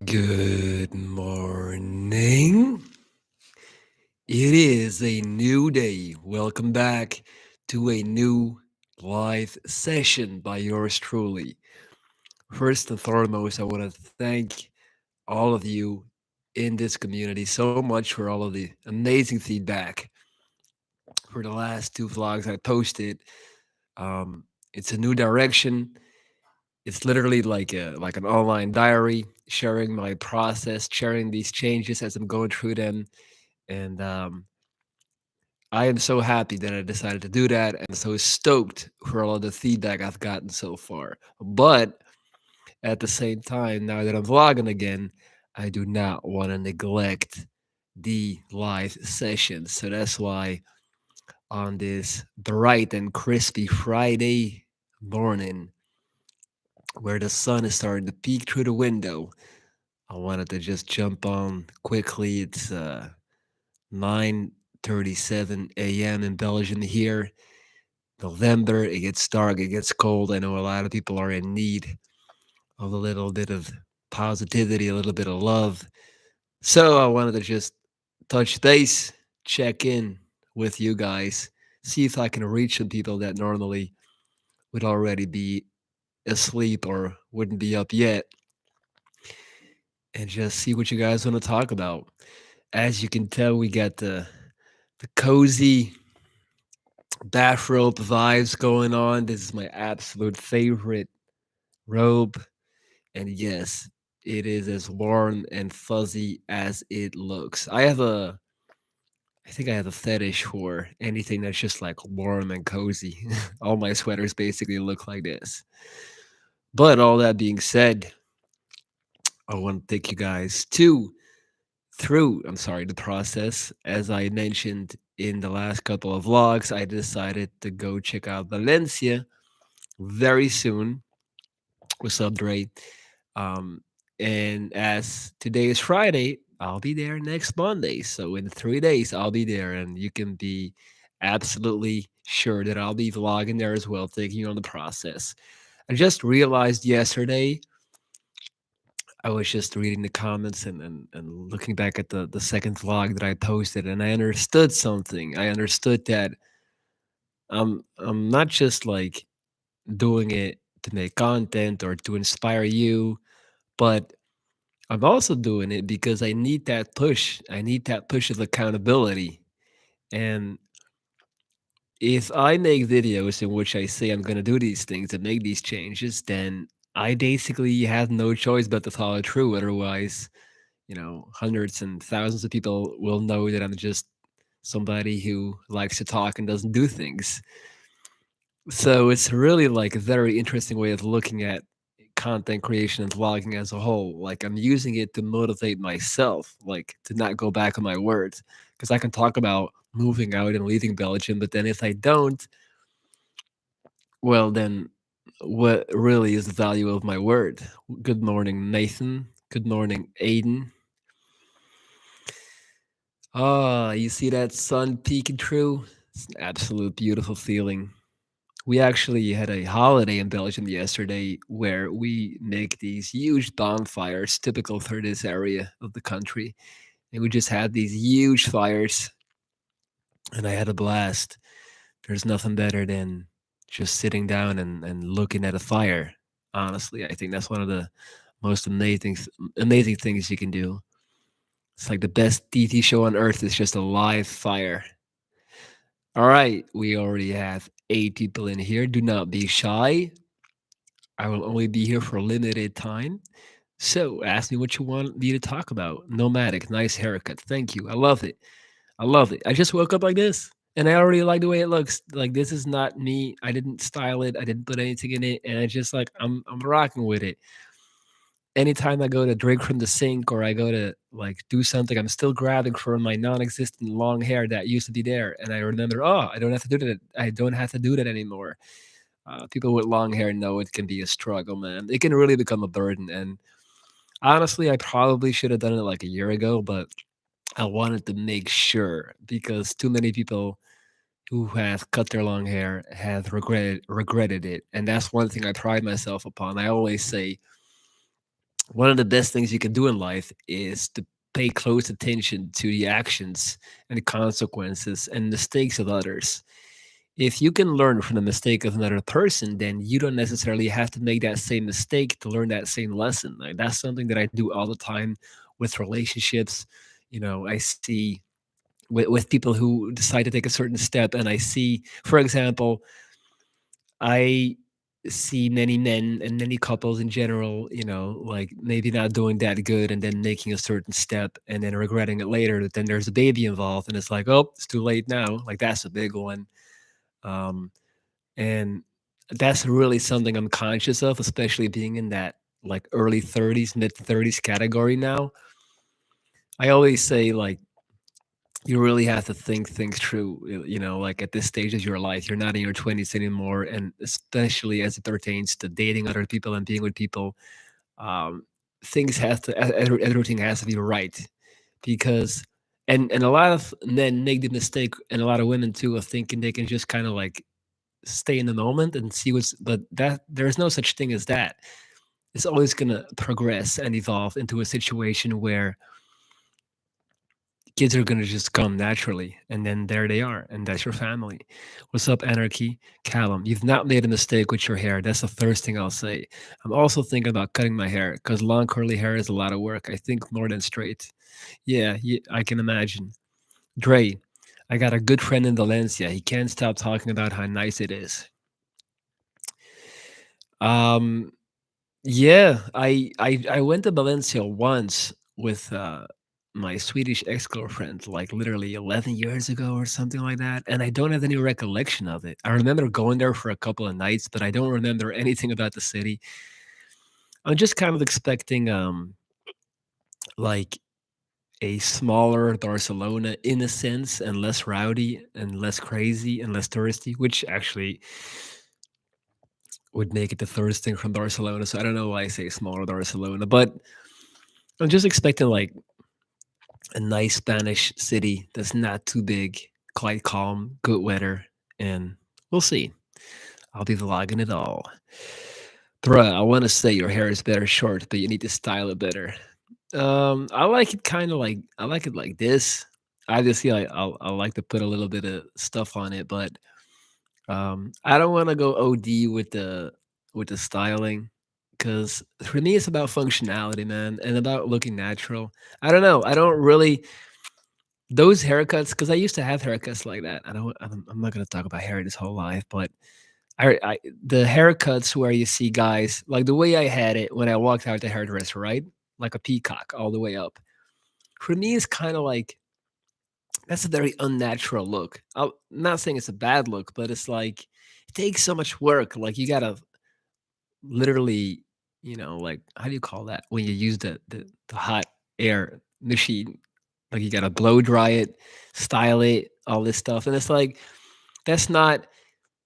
Good morning. It is a new day. Welcome back to a new live session by yours truly. First and foremost, I want to thank all of you in this community so much for all of the amazing feedback for the last two vlogs I posted. It's a new direction. It's literally like an online diary, sharing my process, sharing these changes as I'm going through them. And I am so happy that I decided to do that and so stoked for all of the feedback I've gotten so far. But at the same time, now that I'm vlogging again, I do not want to neglect the live sessions. So that's why on this bright and crispy Friday morning, where the sun is starting to peek through the window, I wanted to just jump on quickly. It's 9:37 a.m. in Belgium here. November, it gets dark, it gets cold. I know a lot of people are in need of a little bit of positivity, a little bit of love. So I wanted to just touch base, check in with you guys, see if I can reach some people that normally would already be asleep or wouldn't be up yet, and just see what you guys want to talk about. As you can tell, we got the cozy bathrobe vibes going on. This is my absolute favorite robe. And yes, it is as warm and fuzzy as it looks. I think I have a fetish for anything that's just like warm and cozy. All my sweaters basically look like this. But all that being said, I want to take you guys the process. As I mentioned in the last couple of vlogs, I decided to go check out Valencia very soon. What's up, Dre? Um, and as today is Friday, I'll be there next Monday. So in 3 days, I'll be there, and you can be absolutely sure that I'll be vlogging there as well, taking you on the process. I just realized yesterday, I was just reading the comments and looking back at the second vlog that I posted, and I understood something. I understood that I'm not just like doing it to make content or to inspire you, but I'm also doing it because I need that push. I need that push of accountability. And if I make videos in which I say I'm going to do these things and make these changes, then I basically have no choice but to follow through. Otherwise, hundreds and thousands of people will know that I'm just somebody who likes to talk and doesn't do things. So it's really like a very interesting way of looking at content creation and vlogging as a whole. Like I'm using it to motivate myself, like to not go back on my words. Because I can talk about moving out and leaving Belgium, but then if I don't, well, then what really is the value of my word? Good morning, Nathan. Good morning, Aiden. Ah, you see that sun peeking through? It's an absolute beautiful feeling. We actually had a holiday in Belgium yesterday where we make these huge bonfires, typical for this area of the country. And we just had these huge fires, and I had a blast. There's nothing better than just sitting down and looking at a fire. Honestly, I think that's one of the most amazing things you can do. It's like the best TV show on earth is just a live fire. All right, we already have 8 people in here. Do not be shy. I will only be here for a limited time. So ask me what you want me to talk about. Nomadic, nice haircut. Thank you. I love it. I love it. I just woke up like this. And I already like the way it looks. Like this is not me. I didn't style it. I didn't put anything in it. And I just like I'm rocking with it. Anytime I go to drink from the sink or I go to like do something, I'm still grabbing for my non-existent long hair that used to be there. And I remember, oh, I don't have to do that. I don't have to do that anymore. People with long hair know it can be a struggle, man. It can really become a burden. And honestly, I probably should have done it like a year ago, but I wanted to make sure because too many people who have cut their long hair have regretted it. And that's one thing I pride myself upon. I always say One of the best things you can do in life is to pay close attention to the actions and the consequences and mistakes of others. If you can learn from the mistake of another person, then you don't necessarily have to make that same mistake to learn that same lesson. Like, that's something that I do all the time with relationships. I see with people who decide to take a certain step, and I see, for example, I see many men and many couples in general, like maybe not doing that good and then making a certain step and then regretting it later. That then there's a baby involved, and it's like, oh, it's too late now. Like, that's a big one. Um, and that's really something I'm conscious of, especially being in that like early 30s, mid 30s category now. I always say, like, you really have to think things through, like at this stage of your life. You're not in your 20s anymore. And especially as it pertains to dating other people and being with people, um, things have to, everything has to be right. Because, and a lot of men make the mistake, and a lot of women too, of thinking they can just kind of like stay in the moment and see but that there's no such thing as that. It's always going to progress and evolve into a situation where kids are going to just come naturally, and then there they are, and that's your family. What's up, Anarchy? Callum, you've not made a mistake with your hair. That's the first thing I'll say. I'm also thinking about cutting my hair because long curly hair is a lot of work, I think, more than straight. Yeah, I can imagine. Dre, I got a good friend in Valencia. He can't stop talking about how nice it is. um Yeah, I went to Valencia once with my Swedish ex-girlfriend, like literally 11 years ago or something like that, and I don't have any recollection of it. I remember going there for a couple of nights, but I don't remember anything about the city. I'm just kind of expecting like a smaller Barcelona in a sense, and less rowdy and less crazy and less touristy, which actually would make it the furthest thing from Barcelona. So I don't know why I say smaller Barcelona, but I'm just expecting like a nice Spanish city that's not too big, quite calm, good weather, and we'll see. I'll be vlogging it all. Bruh, I want to say your hair is better short, but you need to style it better. I like it kind of like I like it like this. Obviously, I like to put a little bit of stuff on it, but I don't want to go OD with the styling, because for me it's about functionality, man, and about looking natural. I don't know. I don't really those haircuts, because I used to have haircuts like that. I'm not gonna talk about hair this whole life, but I the haircuts where you see guys like the way I had it when I walked out the hairdresser, right? Like a peacock all the way up. For me, it's kind of like that's a very unnatural look. I'm not saying it's a bad look, but it's like it takes so much work. Like, you gotta literally, like, how do you call that when you use the hot air machine? Like, you gotta blow dry it, style it, all this stuff, and it's like that's not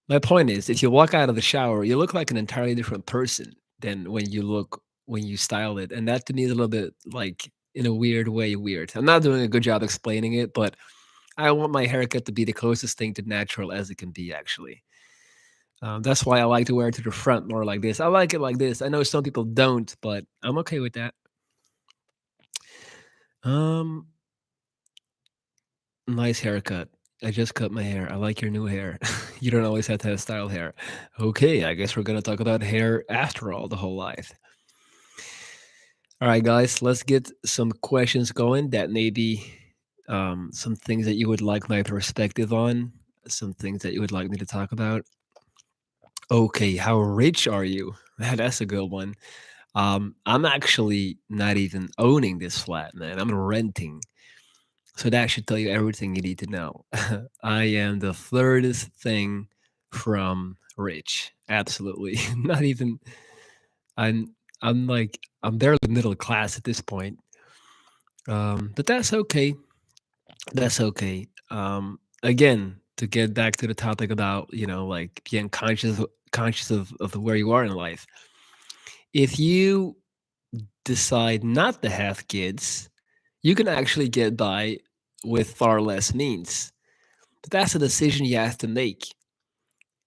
my point. Is if you walk out of the shower, you look like an entirely different person than when you style it, and that to me is a little bit like, in a weird way, weird. I'm not doing a good job explaining it, but I want my haircut to be the closest thing to natural as it can be, actually. That's why I like to wear it to the front more like this. I like it like this. I know some people don't, but I'm okay with that. Um, Nice haircut. I just cut my hair. I like your new hair. You don't always have to have styled hair. Okay, I guess we're gonna talk about hair after all the whole life. All right, guys, let's get some questions going that maybe some things that you would like my perspective on, some things that you would like me to talk about. Okay, how rich are you? That's a good one. I'm actually not even owning this flat, man. I'm renting. So that should tell you everything you need to know. I am the furthest thing from rich. Absolutely. Not even I'm I'm barely middle class at this point. But that's okay. That's okay. Again, to get back to the topic about, like being conscious of where you are in life. If you decide not to have kids, you can actually get by with far less means. But that's a decision you have to make.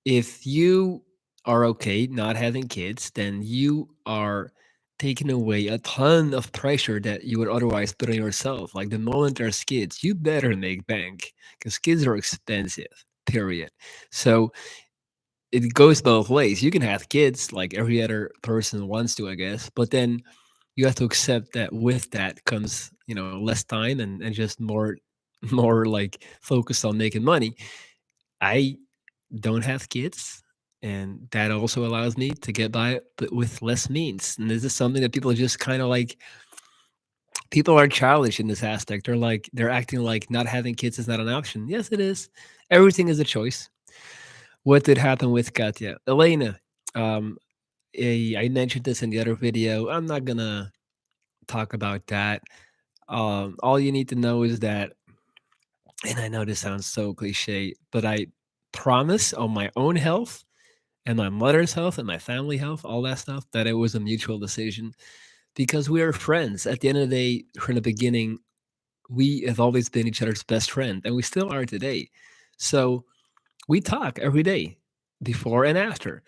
If you are okay not having kids, then you are taking away a ton of pressure that you would otherwise put on yourself. Like the moment there's kids, you better make bank because kids are expensive, period. So it goes both ways. You can have kids like every other person wants to, I guess, but then you have to accept that with that comes, less time and just more more like focused on making money. I don't have kids, and that also allows me to get by but with less means. And this is something that people just kind of like people are childish in this aspect. They're acting like not having kids is not an option. Yes, it is. Everything is a choice. What did happen with Katya? Elena, um, I mentioned this in the other video. I'm not gonna talk about that. All you need to know is that, and I know this sounds so cliche, but I promise on my own health and my mother's health and my family health, all that stuff, that it was a mutual decision because we are friends. At the end of the day, from the beginning, we have always been each other's best friend, and we still are today. So we talk every day, before and after.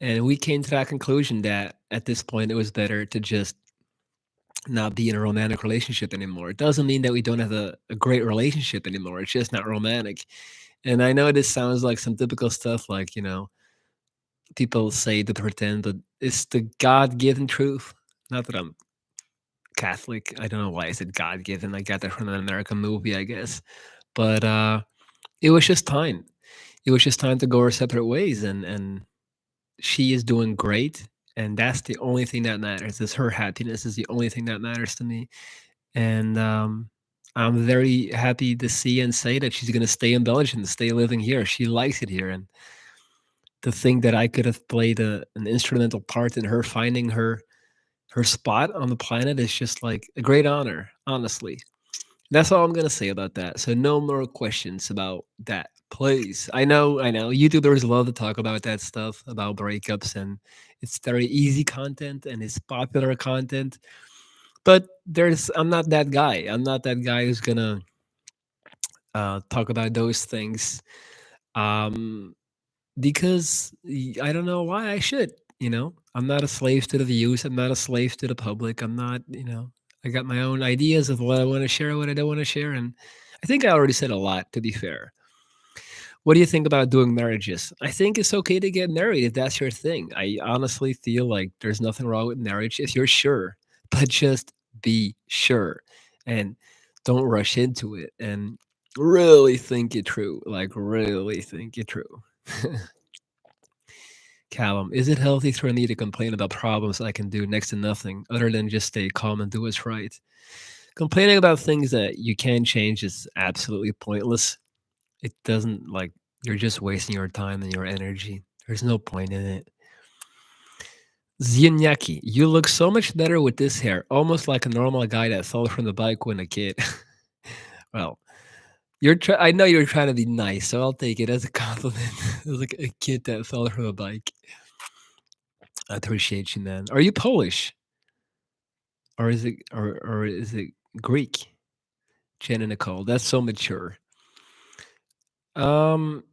And we came to that conclusion that at this point, it was better to just not be in a romantic relationship anymore. It doesn't mean that we don't have a great relationship anymore. It's just not romantic. And I know this sounds like some typical stuff, like, people say to pretend, but it's the God given truth. Not that I'm Catholic. I don't know why I said God given. I got that from an American movie, I guess. But it was just time. It was just time to go our separate ways. And she is doing great. And that's the only thing that matters. Is her happiness is the only thing that matters to me. And I'm very happy to see and say that she's going to stay in Belgium, to stay living here. She likes it here, and to think that I could have played an instrumental part in her finding her spot on the planet is just like a great honor. Honestly, that's all I'm going to say about that. So no more questions about that, please. I know. YouTubers love to talk about that stuff about breakups, and it's very easy content and it's popular content. But I'm not that guy. I'm not that guy who's gonna talk about those things, um, because I don't know why I should. I'm not a slave to the views. I'm not a slave to the public. I'm not. I got my own ideas of what I want to share, what I don't want to share, and I think I already said a lot. To be fair, what do you think about doing marriages? I think it's okay to get married if that's your thing. I honestly feel like there's nothing wrong with marriage if you're sure, but just be sure and don't rush into it and really think it through. Like, really think it through. Callum, is it healthy for me to complain about problems I can do next to nothing other than just stay calm and do what's right? Complaining about things that you can change is absolutely pointless. It doesn't like you're just wasting your time and your energy. There's no point in it. Zinyaki, you look so much better with this hair, almost like a normal guy that fell from the bike when a kid. Well, I know you're trying to be nice, so I'll take it as a compliment. It's like a kid that fell from a bike. I appreciate you, man. Are you Polish, or is it Greek? Jen and Nicole, that's so mature. Um,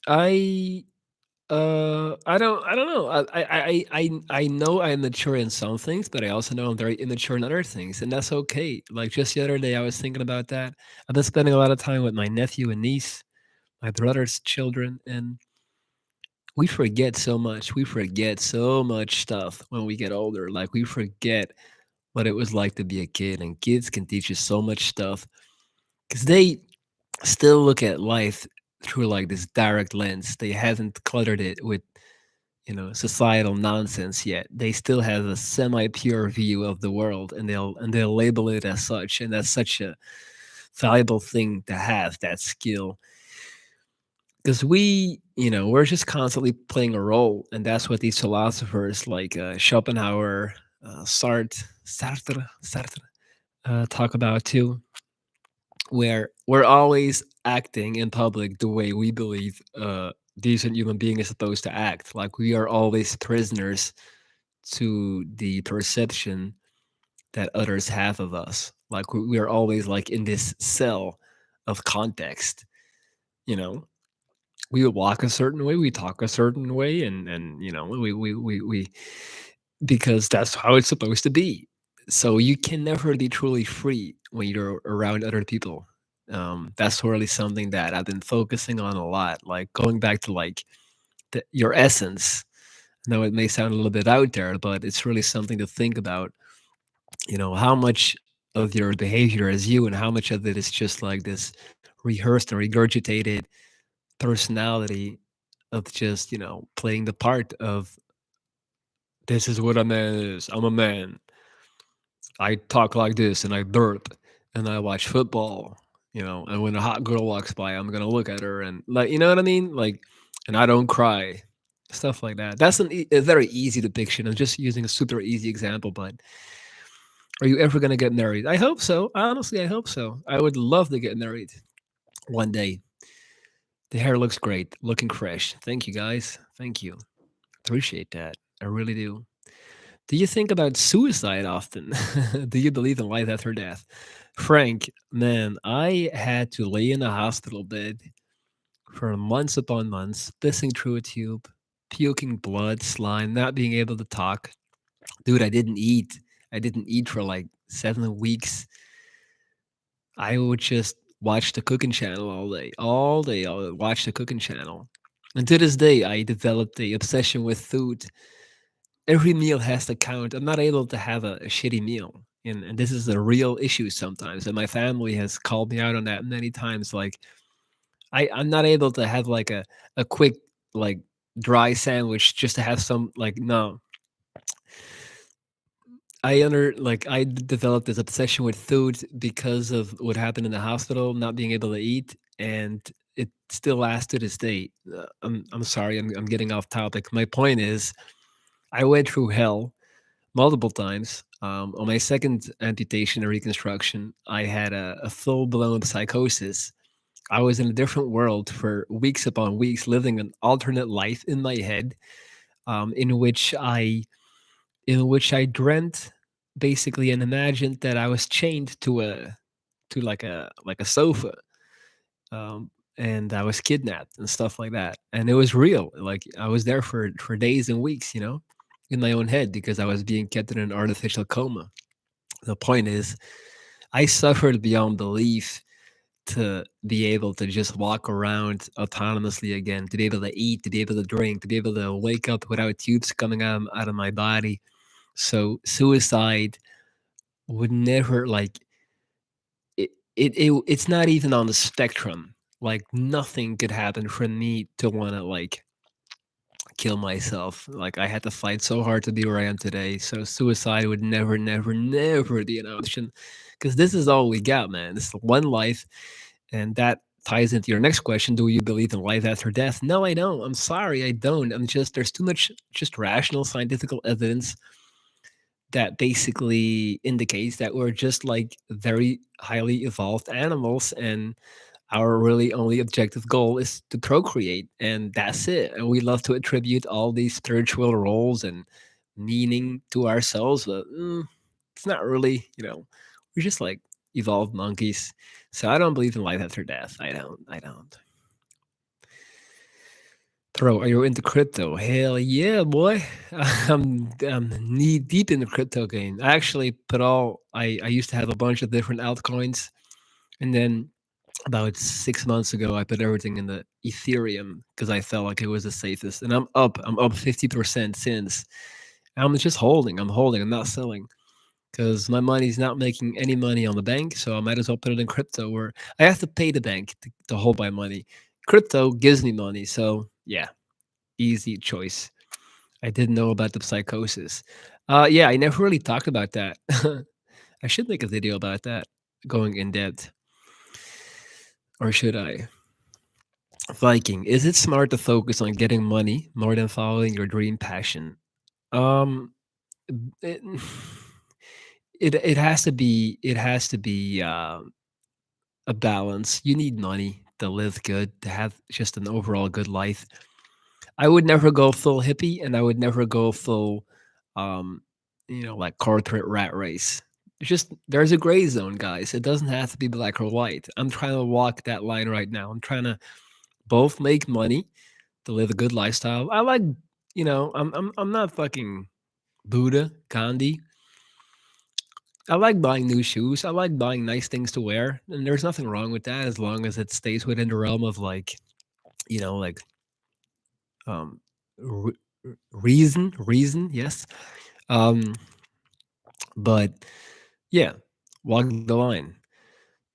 I I don't know. I know I'm mature in some things, but I also know I'm very immature in other things, and that's okay. Like just the other day, I was thinking about that. I've been spending a lot of time with my nephew and niece, my brother's children, and we forget so much. We forget so much stuff when we get older. Like we forget what it was like to be a kid, and kids can teach us so much stuff because they still look at life through like this direct lens. They haven't cluttered it with societal nonsense yet. They still have a semi-pure view of the world, and they'll label it as such, and that's such a valuable thing to have, that skill, because we're just constantly playing a role, and that's what these philosophers like Schopenhauer, Sartre talk about too, where we're always acting in public the way we believe decent human being is supposed to act. Like we are always prisoners to the perception that others have of us. Like we are always like in this cell of context. You know, we would walk a certain way, we talk a certain way, and we because that's how it's supposed to be. So you can never be truly free when you're around other people. That's really something that I've been focusing on a lot, like going back to like your essence. Now it may sound a little bit out there, but it's really something to think about. How much of your behavior is you, and how much of it is just like this rehearsed and regurgitated personality of just playing the part of this is what a man is. I'm a man. I talk like this and I burp and I watch football, and when a hot girl walks by, I'm going to look at her and like, you know what I mean? Like, and I don't cry, stuff like that. That's a very easy depiction. I'm just using a super easy example, but are you ever going to get married? I hope so. Honestly, I hope so. I would love to get married one day. The hair looks great, looking fresh. Thank you guys. Thank you. Appreciate that. I really do. Do you think about suicide often? Do you believe in life after death? Frank, man, I had to lay in a hospital bed for months upon months, pissing through a tube, puking blood, slime, not being able to talk. Dude, I didn't eat. I didn't eat for like 7 weeks. I would just watch the cooking channel all day. All day, I would watch the cooking channel. And to this day, I developed a obsession with food. Every meal has to count. I'm not able to have a shitty meal. And this is a real issue sometimes. And my family has called me out on that many times. Like I'm not able to have like a quick like dry sandwich just to have some like no. Developed this obsession with food because of what happened in the hospital, not being able to eat, and it still lasts to this day. I'm sorry, I'm getting off topic. My point is, I went through hell multiple times. On my second amputation and reconstruction, I had a full blown psychosis. I was in a different world for weeks upon weeks, living an alternate life in my head, in which I dreamt basically and imagined that I was chained to like a sofa, and I was kidnapped and stuff like that. And it was real. Like I was there for days and weeks, in my own head because I was being kept in an artificial coma. The point is, I suffered beyond belief to be able to just walk around autonomously again, to be able to eat, to be able to drink, to be able to wake up without tubes coming out of my body. So suicide would never like it's not even on the spectrum. Like nothing could happen for me to want to like kill myself. Like I had to fight so hard to be where I am today. So suicide would never, never, never be an option because this is all we got, man. This is one life, and that ties into your next question. Do you believe in life after death? No, I don't. I'm sorry, I don't. I'm just there's too much just rational scientific evidence that basically indicates that we're just like very highly evolved animals, and our really only objective goal is to procreate, and that's it. And we love to attribute all these spiritual roles and meaning to ourselves, but it's not really, we're just like evolved monkeys. So I don't believe in life after death. I don't. Bro, are you into crypto? Hell yeah, boy. I'm knee deep in the crypto game. I actually put I used to have a bunch of different altcoins, and then about 6 months ago, I put everything in the Ethereum because I felt like it was the safest. And I'm up 50% since. I'm just holding. I'm holding. I'm not selling because my money's not making any money on the bank. So I might as well put it in crypto where I have to pay the bank to hold my money. Crypto gives me money. So yeah, easy choice. I didn't know about the psychosis. Yeah, I never really talked about that. I should make a video about that, going in depth, or should I? Viking, is it smart to focus on getting money more than following your dream passion? Um, it, it has to be a balance. You need money to live good, to have just an overall good life. I would never go full hippie, and I would never go full, um, like corporate rat race. Just there's a gray zone, guys. It doesn't have to be black or white. I'm trying to walk that line right now. I'm trying to both make money to live a good lifestyle. I like, I'm not fucking Buddha, Gandhi. I like buying new shoes. I like buying nice things to wear, and there's nothing wrong with that as long as it stays within the realm of like, like um re- reason, yes. Um but yeah, walking the line.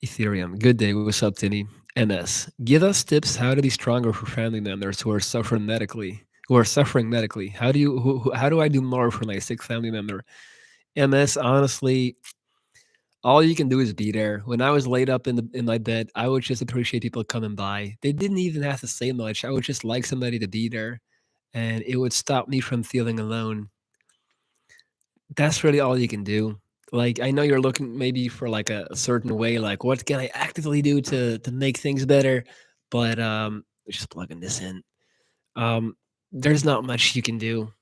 Ethereum. Good day. What's up, Tinny? MS. Give us tips how to be stronger for family members who are suffering medically. Who are suffering medically. How do I do more for my sick family member? MS. Honestly, all you can do is be there. When I was laid up in my bed, I would just appreciate people coming by. They didn't even have to say much. I would just like somebody to be there, and it would stop me from feeling alone. That's really all you can do. Like, I know you're looking maybe for like a certain way, like what can I actively do to make things better? But just plugging this in. Um, there's not much you can do.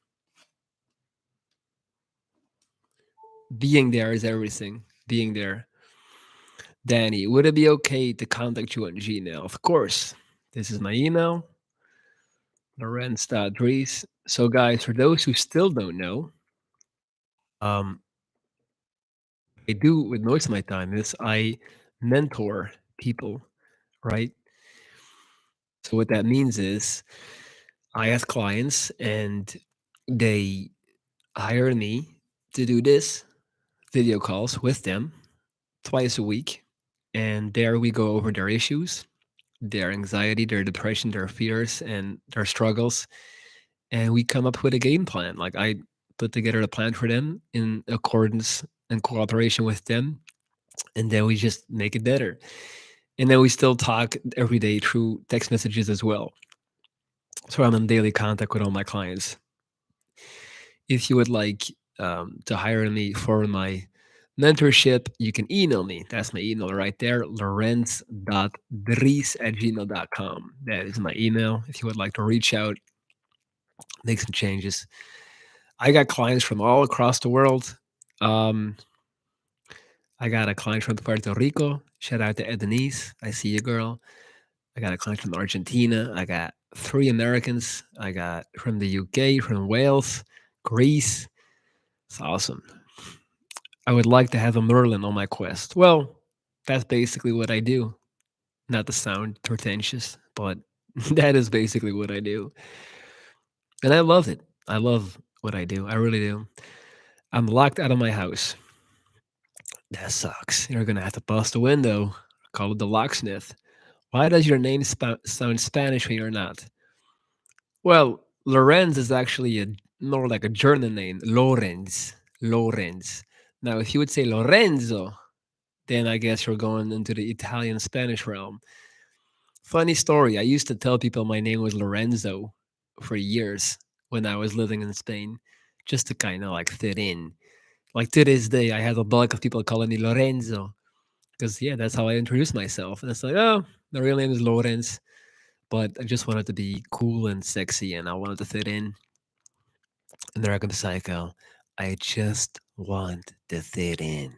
Being there is everything. Being there. Danny, would it be okay to contact you on Gmail? Of course. This is my email, Lorenz.Dries. So guys, for those who still don't know, um, I do with most of my time is I mentor people, right? So what that means is I have clients and they hire me to do this video calls with them twice a week. And there we go over their issues, their anxiety, their depression, their fears, and their struggles. And we come up with a game plan. Like I put together a plan for them in accordance and cooperation with them. And then we just make it better. And then we still talk every day through text messages as well. So I'm in daily contact with all my clients. If you would like to hire me for my mentorship, you can email me. That's my email right there, lorenz.dries@gmail.com. That is my email. If you would like to reach out, make some changes. I got clients from all across the world. Um, I got a client from Puerto Rico. Shout out to Denise. I see you, girl. I got a client from Argentina. I got 3 Americans. I got from the UK, from Wales, Greece. It's awesome. I would like to have a Merlin on my quest. Well, that's basically what I do. Not to sound pretentious, but that is basically what I do. And I love it. I love what I do. I really do. I'm locked out of my house. That sucks. You're going to have to bust a window. Call it the locksmith. Why does your name sound Spanish when you're not? Well, Lorenz is actually more like a German name. Lorenz. Lorenz. Now, if you would say Lorenzo, then I guess you're going into the Italian Spanish realm. Funny story. I used to tell people my name was Lorenzo for years when I was living in Spain, just to kind of like fit in. Like to this day, I have a bulk of people calling me Lorenzo because, yeah, that's how I introduce myself. And it's like, oh, the real name is Lorenz, but I just wanted to be cool and sexy and I wanted to fit in. American Psycho. I just want to fit in.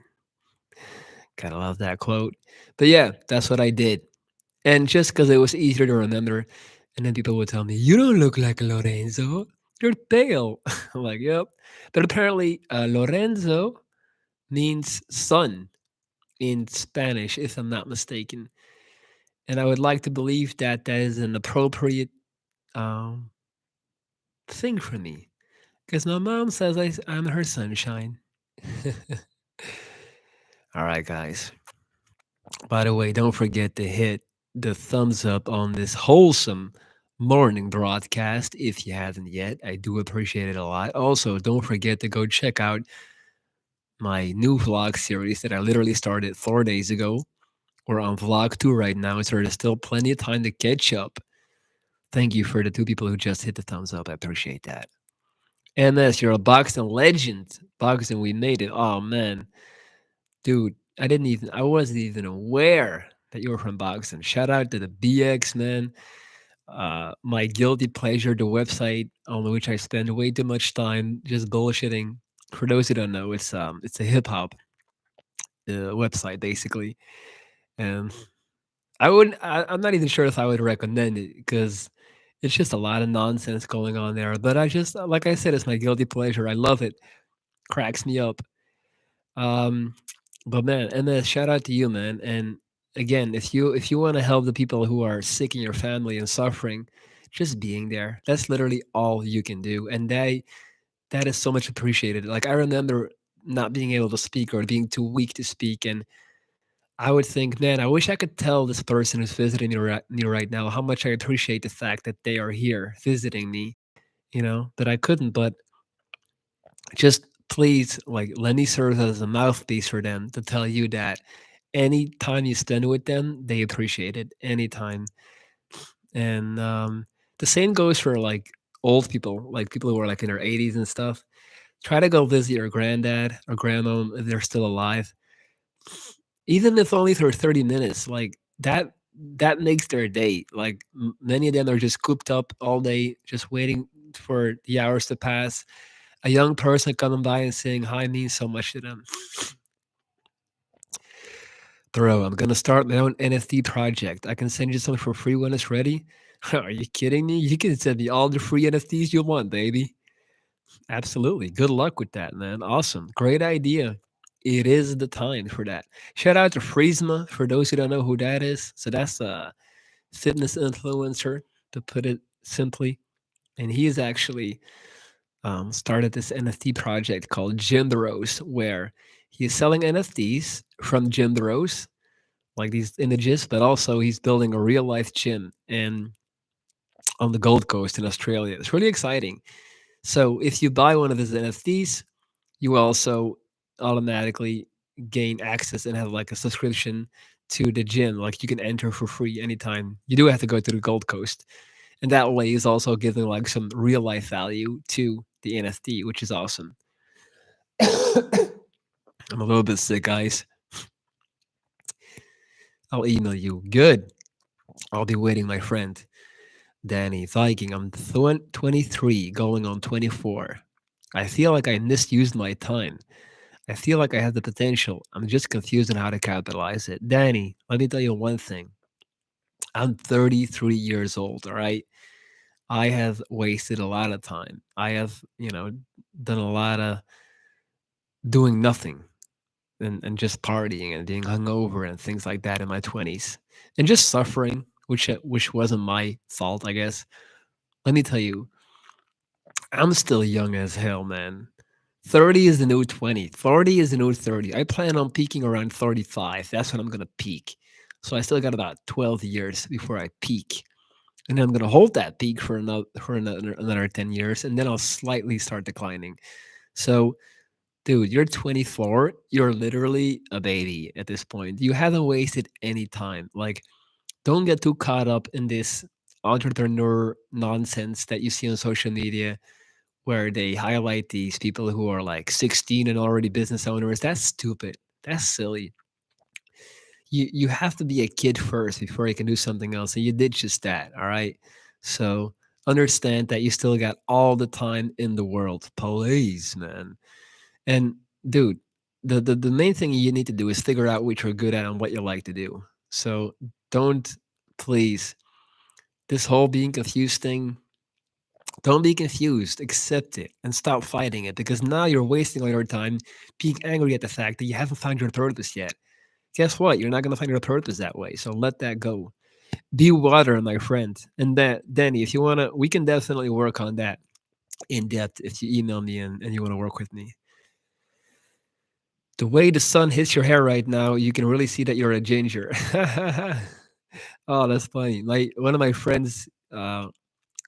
Kind of love that quote. But yeah, that's what I did. And just because it was easier to remember, and then people would tell me, "You don't look like Lorenzo. You're pale." I'm like, "Yep." But apparently, Lorenzo means son in Spanish, if I'm not mistaken. And I would like to believe that that is an appropriate um, thing for me, because my mom says I'm her sunshine. All right, guys. By the way, don't forget to hit the thumbs up on this wholesome morning broadcast if you haven't yet. I do appreciate it a lot. Also, don't forget to go check out my new vlog series that I literally started 4 days ago. We're on vlog 2 right now, so there's still plenty of time to catch up. Thank you for the 2 people who just hit the thumbs up. I appreciate that. MS, you're a boxing legend. Boxing, we made it. Oh man. Dude, I wasn't even aware that you were from boxing. Shout out to the BX, man. My guilty pleasure, the website on which I spend way too much time just bullshitting. For those who don't know, it's a hip hop website basically, and I'm not even sure if I would recommend it because it's just a lot of nonsense going on there. But I just, like I said, it's my guilty pleasure. I love it. cracks me up. Um, but man, and then shout out to you, man. And again, if you want to help the people who are sick in your family and suffering, just being there. That's literally all you can do, and that is so much appreciated. Like I remember not being able to speak or being too weak to speak, and I would think, man, I wish I could tell this person who's visiting me right now how much I appreciate the fact that they are here visiting me. But I couldn't. But just please, like, let me serve as a mouthpiece for them to tell you that any time you spend with them, they appreciate it anytime. And the same goes for like old people, like people who are like in their 80s and stuff. Try to go visit your granddad or grandma if they're still alive, even if only for 30 minutes. Like that makes their day. Like many of them are just cooped up all day, just waiting for the hours to pass. A young person coming by and saying hi means so much to them. Bro, I'm gonna start my own NFT project. I can send you some for free when it's ready. Are you kidding me? You can send me all the free NFTs you want, baby. Absolutely. Good luck with that, man. Awesome. Great idea. It is the time for that. Shout out to Friesma for those who don't know who that is. So that's a fitness influencer, to put it simply. And he has actually started this NFT project called Gym the Rose, where he's selling NFTs from Gym the Rose, like these images, but also he's building a real life gym and on the Gold Coast in Australia. It's really exciting. So if you buy one of his NFTs, you also automatically gain access and have like a subscription to the gym. Like you can enter for free anytime. You do have to go to the Gold Coast. And that way is also giving like some real life value to the NFT, which is awesome. I'm a little bit sick, guys. I'll email you. Good. I'll be waiting, my friend. Danny Viking, I'm 23 going on 24. I feel like I misused my time. I feel like I have the potential. I'm just confused on how to capitalize it. Danny, let me tell you one thing. I'm 33 years old, all right? I have wasted a lot of time. I have, done a lot of doing nothing and just partying and being hungover and things like that in my 20s and just suffering, which wasn't my fault, I guess. Let me tell you, I'm still young as hell, man. 30 is the new 20. 40 is the new 30. I plan on peaking around 35. That's when I'm going to peak. So I still got about 12 years before I peak. And then I'm going to hold that peak for another 10 years and then I'll slightly start declining. So, dude, you're 24. You're literally a baby at this point. You haven't wasted any time. Like, don't get too caught up in this entrepreneur nonsense that you see on social media where they highlight these people who are like 16 and already business owners. That's stupid. That's silly. You have to be a kid first before you can do something else, and you did just that. All right. So understand that you still got all the time in the world. Please, man. And dude, the main thing you need to do is figure out what you're good at and what you like to do. So don't, please, this whole being confused thing, don't be confused. Accept it and stop fighting it, because now you're wasting all your time being angry at the fact that you haven't found your purpose yet. Guess what? You're not going to find your purpose that way. So let that go. Be water, my friend. And that, Danny, if you want to, we can definitely work on that in depth if you email me and you want to work with me. The way the sun hits your hair right now, you can really see that you're a ginger. Oh, that's funny. One of my friends, one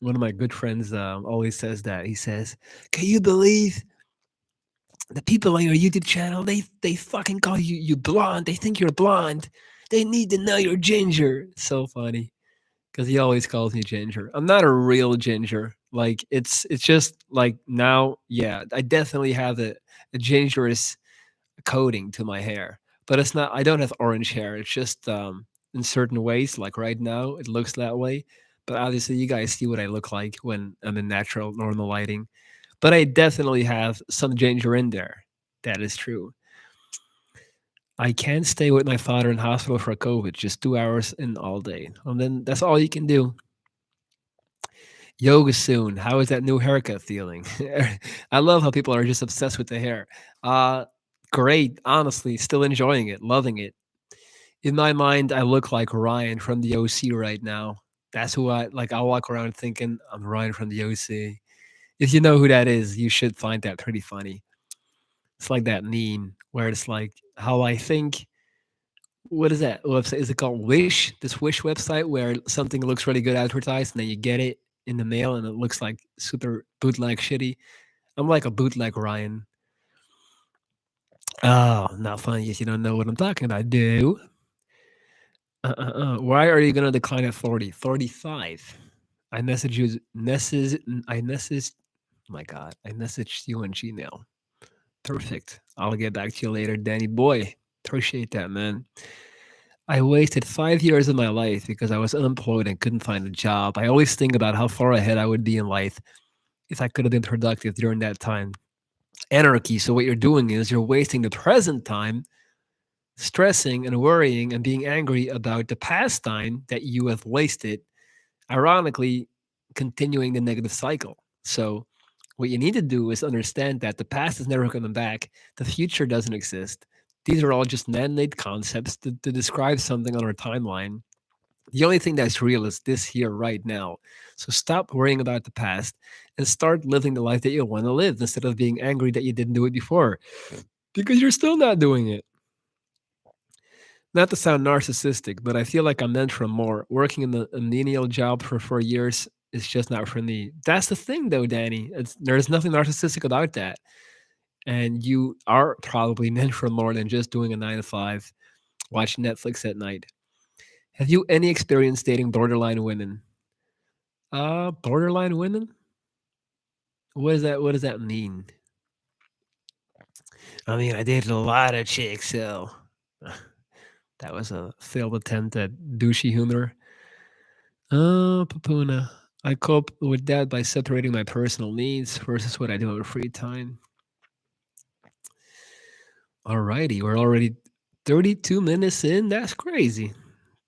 of my good friends, always says that. He says, "Can you believe the people on your YouTube channel? They fucking call you blonde. They think you're blonde. They need to know you're ginger." So funny because he always calls me ginger. I'm not a real ginger. Like it's just like now, yeah, I definitely have a gingerous coating to my hair, but it's not. I don't have orange hair. It's just in certain ways. Like right now, it looks that way. But obviously, you guys see what I look like when I'm in natural, normal lighting. But I definitely have some ginger in there. That is true. I can't stay with my father in hospital for COVID, just 2 hours in all day. And then that's all you can do. Yoga soon. How is that new haircut feeling? I love how people are just obsessed with the hair. Uh, Great. Honestly, still enjoying it, loving it. In my mind, I look like Ryan from the OC right now. That's who I like. I walk around thinking I'm Ryan from the OC. If you know who that is, you should find that pretty funny. It's like that meme where it's like how I think. What is that website? Is it called Wish? This Wish website where something looks really good advertised and then you get it in the mail and it looks like super bootleg shitty. I'm like a bootleg Ryan. Oh, not funny if you don't know what I'm talking about. Do. Why are you gonna decline at 40? 35. I message you. I message. My God, I messaged you on Gmail. Perfect. I'll get back to you later, Danny boy. Appreciate that, man. I wasted 5 years of my life because I was unemployed and couldn't find a job. I always think about how far ahead I would be in life if I could have been productive during that time. Anarchy. So, what you're doing is you're wasting the present time stressing and worrying and being angry about the past time that you have wasted, ironically, continuing the negative cycle. So, what you need to do is understand that the past is never coming back, the future doesn't exist. These are all just man made concepts to describe something on our timeline. The only thing that's real is this here right now. So stop worrying about the past and start living the life that you want to live instead of being angry that you didn't do it before because you're still not doing it. Not to sound narcissistic, but I feel like I'm meant for more. Working in a menial job for 4 years is just not for me. That's the thing, though, Danny. There's nothing narcissistic about that. And you are probably meant for more than just doing a 9 to 5, watching Netflix at night. Have you any experience dating borderline women? Borderline women? What is that? What does that mean? I mean, I dated a lot of chicks, so that was a failed attempt at douchey humor. Papuna. I cope with that by separating my personal needs versus what I do in free time. Alrighty, we're already 32 minutes in. That's crazy.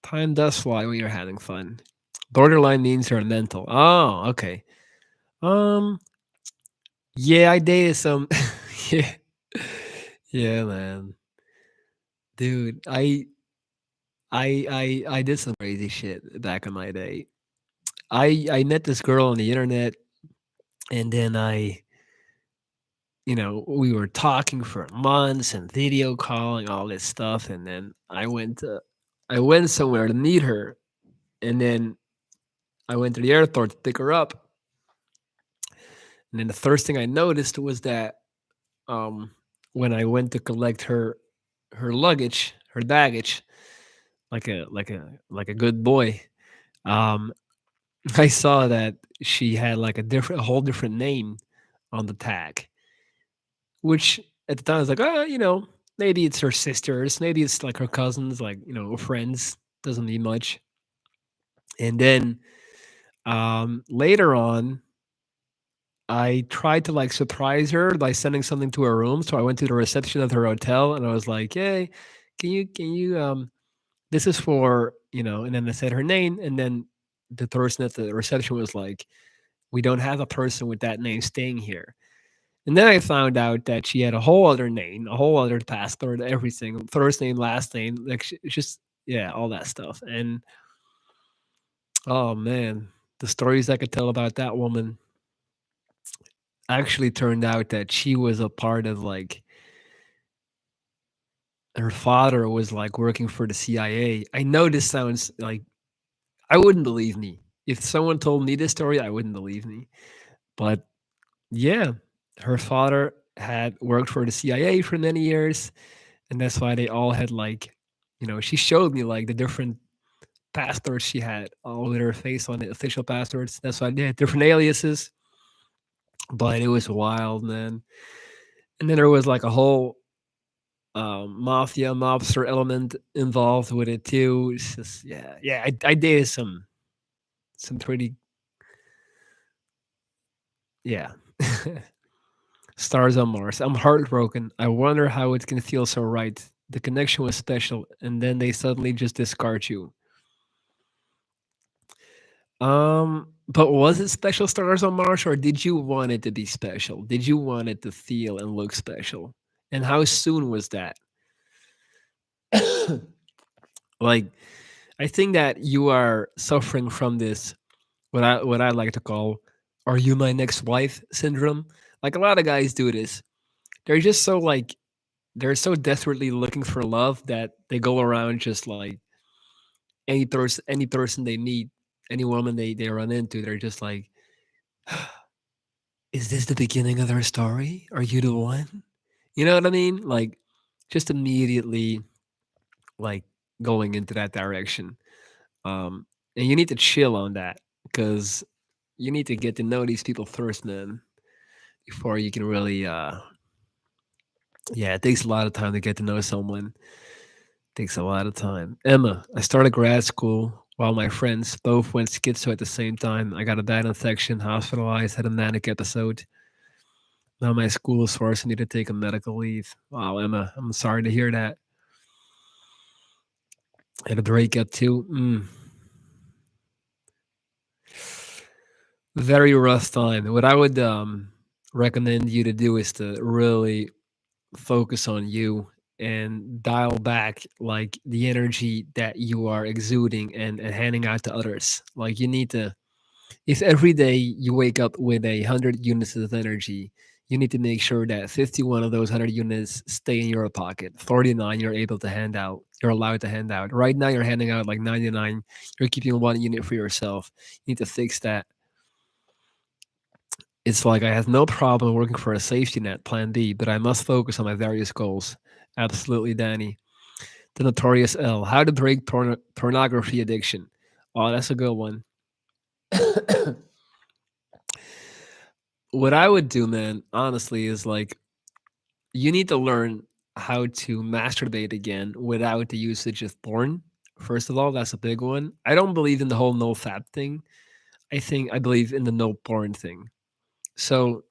Time does fly when you're having fun. Borderline means you're mental. Oh, okay. Um, yeah, I dated some. Yeah, yeah, man, dude. I did some crazy shit back in my day. I met this girl on the internet, and then we were talking for months and video calling, all this stuff, and then I went somewhere to meet her, and then I went to the airport to pick her up, and then the first thing I noticed was that um, when I went to collect her luggage, her baggage, like a good boy, um, I saw that she had like a whole different name on the tag, which at the time I was like, oh, maybe it's her sisters, maybe it's like her cousins, like friends. Doesn't mean much. And then later on, I tried to like surprise her by sending something to her room. So I went to the reception of her hotel and I was like, "Hey, can you this is for, and then I said her name and then the person at the reception was like, "We don't have a person with that name staying here." And then I found out that she had a whole other name, a whole other passport, everything, first name, last name, like it's just yeah, all that stuff. And oh man, the stories I could tell about that woman actually turned out that she was a part of like her father was like working for the CIA. I know this sounds like I wouldn't believe me. If someone told me this story, I wouldn't believe me. But yeah, her father had worked for the CIA for many years, and that's why they all had like, she showed me like the different passports she had, all with her face on the official passports. That's why they had different aliases, but it was wild, man. And then there was like a whole mafia mobster element involved with it too. It's just yeah, yeah. I dated some pretty yeah. Stars on Mars. I'm heartbroken. I wonder how it can feel so right. The connection was special, and then they suddenly just discard you. But was it special stars on Mars, or did you want it to be special? Did you want it to feel and look special? And how soon was that? Like, I think that you are suffering from this what I like to call "Are you my next wife" syndrome. Like a lot of guys do this. They're just so like they're so desperately looking for love that they go around just like any person they meet, any woman they run into, they're just like, "Is this the beginning of their story? Are you the one?" You know what I mean? Like, just immediately like going into that direction. Um, and you need to chill on that because you need to get to know these people first, man, before you can really. Yeah, it takes a lot of time to get to know someone. Takes a lot of time. Emma, I started grad school while my friends both went schizo at the same time. I got a bad infection, hospitalized, had a manic episode. Now my school is forcing me to take a medical leave. Wow, Emma, I'm sorry to hear that. Had a breakup too. Very rough time. What I would recommend you to do is to really focus on you and dial back like the energy that you are exuding and handing out to others. Like you need to, if every day you wake up with 100 units of energy, you need to make sure that 51 of those 100 units stay in your pocket. 49 you're able to hand out. You're allowed to hand out. Right now you're handing out like 99. You're keeping 1 unit for yourself. You need to fix that. It's like I have no problem working for a safety net, plan B, but I must focus on my various goals. Absolutely, Danny. The Notorious L. How to break pornography addiction. Oh, that's a good one. What I would do, man, honestly, is like you need to learn how to masturbate again without the usage of porn. First of all, that's a big one. I don't believe in the whole no fap thing. I believe in the no porn thing. So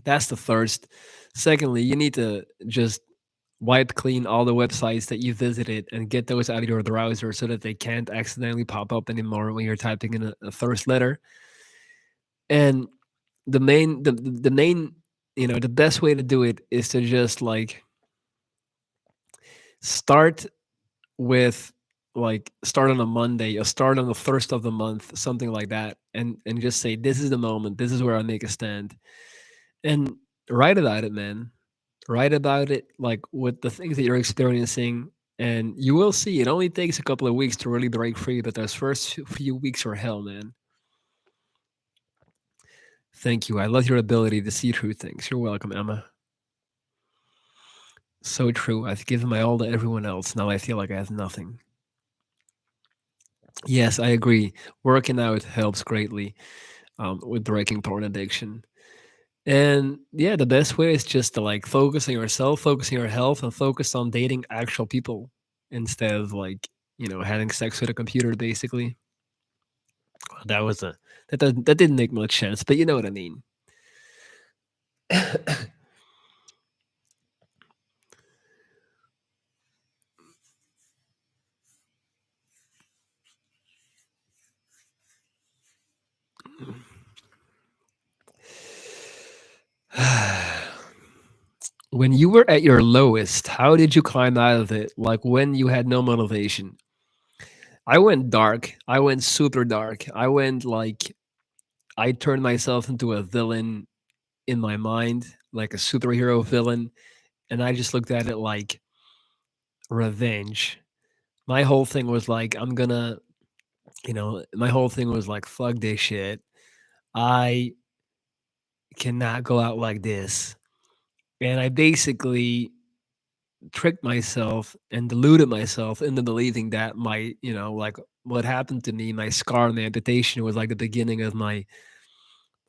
that's the first. Secondly, you need to just wipe clean all the websites that you visited and get those out of your browser so that they can't accidentally pop up anymore when you're typing in a first letter. And the main, the best way to do it is to just like start with start on a Monday or start on the first of the month, something like that, and just say this is the moment, this is where I make a stand, and write about it, man. Write about it, like with the things that you're experiencing, and you will see. It only takes a couple of weeks to really break free, but those first few weeks are hell, man. Thank you. I love your ability to see through things. You're welcome, Emma. So true. I've given my all to everyone else. Now I feel like I have nothing. Yes, I agree. Working out helps greatly with breaking porn addiction. And yeah, the best way is just to like focus on yourself, focus on your health, and focus on dating actual people instead of like, having sex with a computer basically. That was a that didn't make much sense, but you know what I mean. When you were at your lowest, how did you climb out of it? Like when you had no motivation? I went dark. I went super dark. I went like I turned myself into a villain in my mind, like a superhero villain, and I just looked at it like revenge. My whole thing was like, I'm gonna, my whole thing was like, fuck this shit. I cannot go out like this. And I basically tricked myself and deluded myself into believing that like what happened to me, my scar and my amputation was like the beginning of my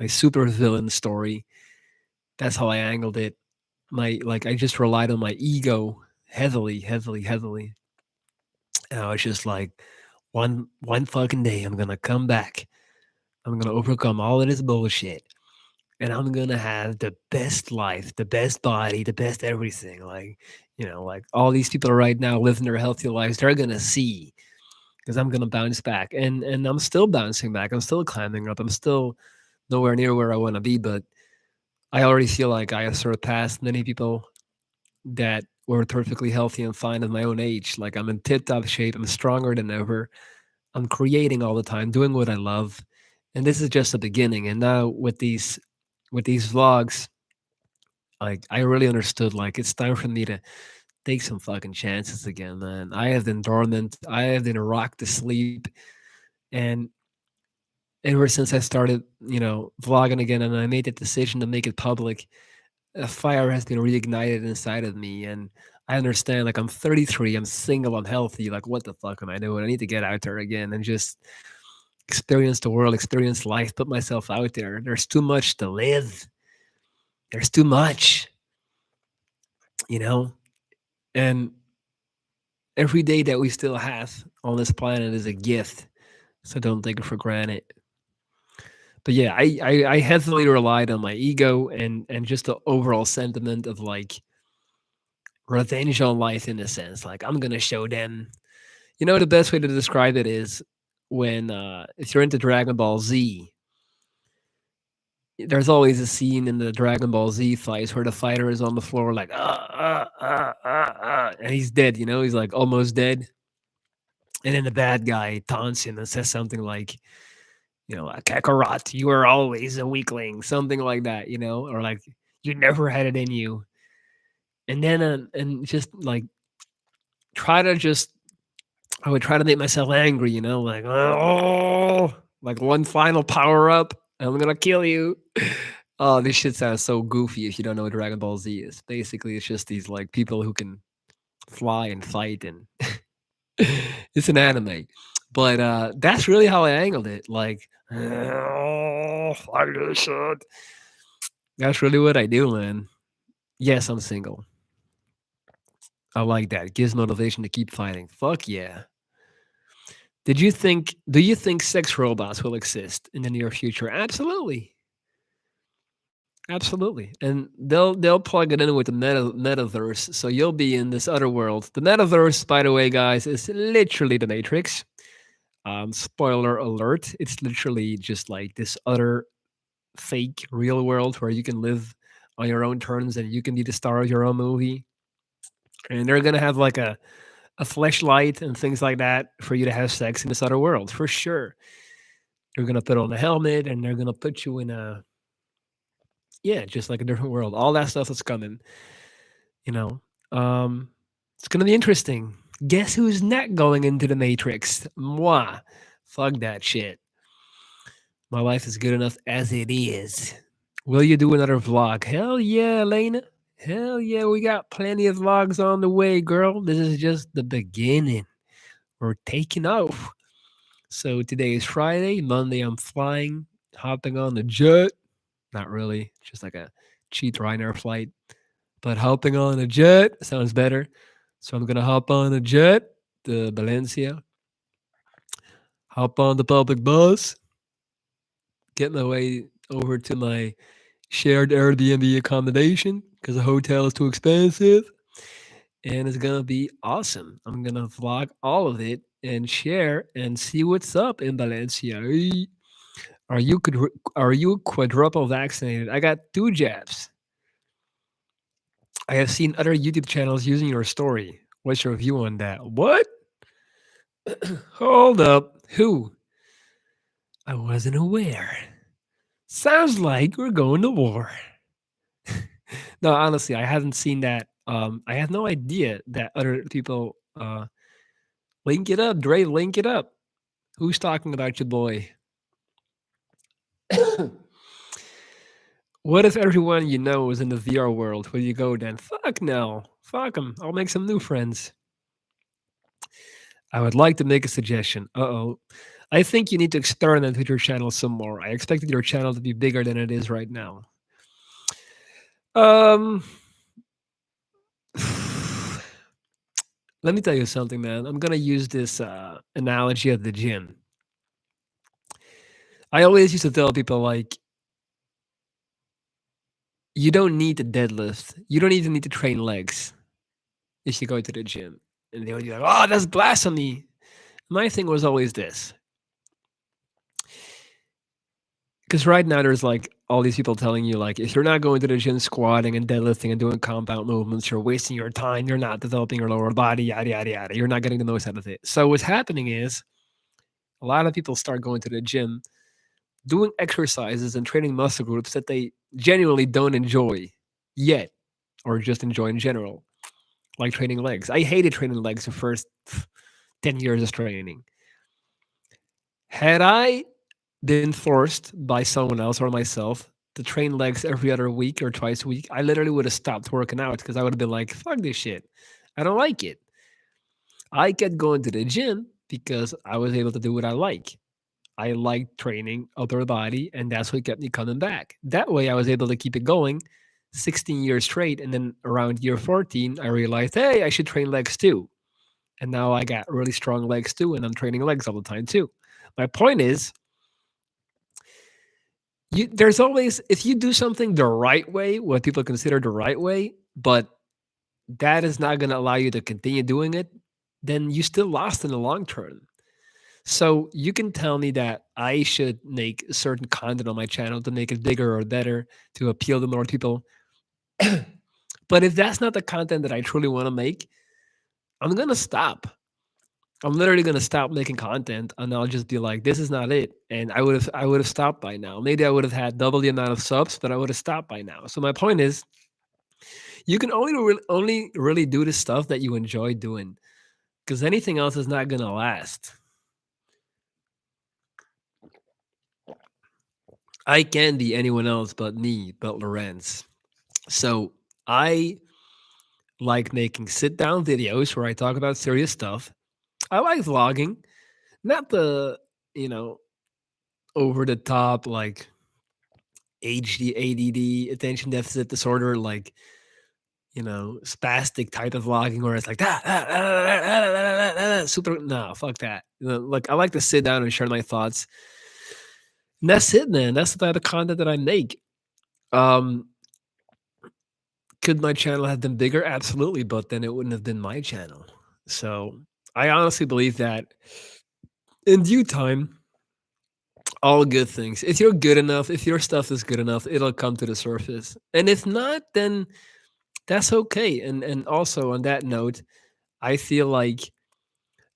super villain story. That's how I angled it. I just relied on my ego heavily, heavily, heavily. And I was just like, one fucking day I'm gonna come back. I'm gonna overcome all of this bullshit. And I'm gonna have the best life, the best body, the best everything. Like all these people right now living their healthy lives, they're gonna see because I'm gonna bounce back, and I'm still bouncing back. I'm still climbing up. I'm still nowhere near where I want to be, but I already feel like I have surpassed many people that were perfectly healthy and fine at my own age. Like I'm in tip top shape. I'm stronger than ever. I'm creating all the time, doing what I love, and this is just the beginning. And now with these vlogs, like I really understood. Like it's time for me to take some fucking chances again, man. I have been dormant. I have been rocked to sleep, and ever since I started, vlogging again, and I made the decision to make it public, a fire has been reignited inside of me, and I understand. Like I'm 33, I'm single, I'm healthy. Like what the fuck am I doing? I need to get out there again and just experience the world, experience life, put myself out there. There's too much to live. There's too much, you know, and every day that we still have on this planet is a gift. So don't take it for granted. But yeah, I heavily relied on my ego and just the overall sentiment of like revenge on life in a sense. Like I'm gonna show them. The best way to describe it is when if you're into Dragon Ball Z, there's always a scene in the Dragon Ball Z fights where the fighter is on the floor like and he's dead. He's like almost dead, and then the bad guy taunts him and says something like, Kakarot, you are always a weakling, something like that, or like you never had it in you, and then and just like try to just I would try to make myself angry, like, oh, like one final power up, and I'm gonna kill you. Oh, this shit sounds so goofy if you don't know what Dragon Ball Z is. Basically, it's just these like people who can fly and fight, and it's an anime. But that's really how I angled it. Like, oh, fuck this shit. That's really what I do, man. Yes, I'm single. I like that. It gives motivation to keep fighting. Fuck yeah. Do you think sex robots will exist in the near future? Absolutely. Absolutely. And they'll plug it in with the metaverse. So you'll be in this other world. The metaverse, by the way, guys, is literally the Matrix. Spoiler alert. It's literally just like this other fake real world where you can live on your own terms and you can be the star of your own movie. And they're gonna have like a flashlight and things like that for you to have sex in this other world for sure. They're gonna put on a helmet and they're gonna put you in a yeah, just like a different world. All that stuff is coming, you know. Um, it's gonna be interesting. Guess who's not going into the Matrix? Moi. Fuck that shit. My life is good enough as it is. Will you do another vlog? Hell yeah, Elena. Hell yeah, we got plenty of vlogs on the way, girl. This is just the beginning. We're taking off. So today is Friday. Monday, I'm flying, hopping on the jet. Not really, just like a cheap Ryanair flight. But hopping on a jet sounds better. So I'm gonna hop on a jet to Valencia, hop on the public bus, get my way over to my shared Airbnb accommodation because the hotel is too expensive. And it's gonna be awesome. I'm gonna vlog all of it and share and see what's up in Valencia. Hey, are you quadruple vaccinated? I got 2 jabs. I have seen other YouTube channels using your story. What's your view on that? What? Hold up. Who? I wasn't aware. Sounds like we're going to war. No, honestly, I haven't seen that. I had no idea that other people link it up, Dre, link it up. Who's talking about your boy? What if everyone you know is in the VR world? Will you go then? Fuck no. Fuck them. I'll make some new friends. I would like to make a suggestion. Uh-oh. I think you need to experiment with your channel some more. I expected your channel to be bigger than it is right now. Um Let me tell you something, man. I'm gonna use this analogy at the gym. I always used to tell people like, you don't need to deadlift. You don't even need to train legs if you go to the gym. And they would be like, "Oh, that's blasphemy." My thing was always this, because right now there's like all these people telling you like if you're not going to the gym squatting and deadlifting and doing compound movements, you're wasting your time. You're not developing your lower body, yada yada yada. You're not getting the most out of it. So what's happening is a lot of people start going to the gym, doing exercises and training muscle groups that they genuinely don't enjoy yet, or just enjoy in general, like training legs. I hated training legs the first 10 years of training. Had I been forced by someone else or myself to train legs every other week or twice a week, I literally would have stopped working out because I would have been like, fuck this shit. I don't like it. I kept going to the gym because I was able to do what I like. I liked training upper body, and that's what kept me coming back. That way, I was able to keep it going 16 years straight. And then around year 14, I realized, hey, I should train legs too. And now I got really strong legs too, and I'm training legs all the time too. My point is, there's always, if you do something the right way, what people consider the right way, but that is not going to allow you to continue doing it, then you still lost in the long term. So you can tell me that I should make certain content on my channel to make it bigger or better to appeal to more people. But if that's not the content that I truly want to make, I'm going to stop. I'm literally gonna stop making content and I'll just be like, this is not it. And I would have stopped by now. Maybe I would have had double the amount of subs, but I would have stopped by now. So my point is, you can only really do the stuff that you enjoy doing, because anything else is not gonna last. I can be anyone else but me, but Lorenz. So I like making sit down videos where I talk about serious stuff. I like vlogging, not the you know over the top like ADD, ADD, attention deficit disorder, like, spastic type of vlogging where it's like super. No, fuck that. Like I like to sit down and share my thoughts. And that's it, man. That's the type of content that I make. Um, could my channel have been bigger? Absolutely, but then it wouldn't have been my channel. So I honestly believe that in due time, all good things. If you're good enough, if your stuff is good enough, it'll come to the surface. And if not, then that's okay. And also on that note, I feel like